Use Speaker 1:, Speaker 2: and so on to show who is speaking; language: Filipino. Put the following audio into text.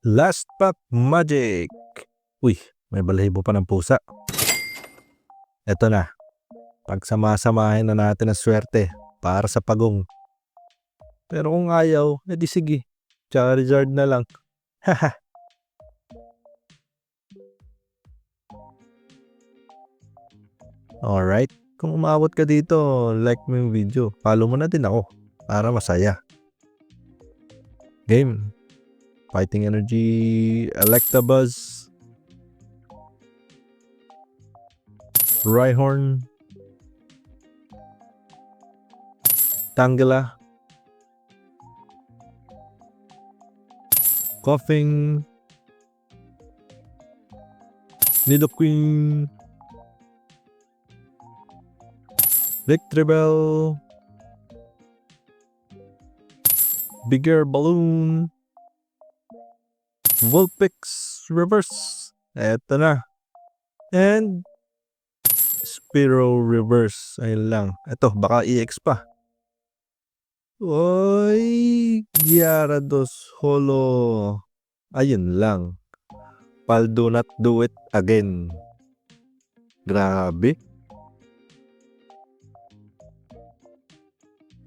Speaker 1: Last pack magic. Uy, may balahibo pa ng pusa. Eto na. Pagsama-samahin na natin ang swerte para sa pagong. Pero kung ayaw, edi sige. Charizard na lang. Haha. Alright. Kung umabot ka dito, like mo yung video. Follow mo na din ako para masaya. Game. Fighting Energy, Electabuzz, Rhyhorn, Tangela, Coughing, Nidoqueen, Victreebel, Bigger Balloon, Vulpix Reverse. Eto na. And Spearow Reverse. Ayun lang. Eto, baka EX pa. Oy, Gyarados Holo. Ayun lang. Pal do not do it again. Grabe.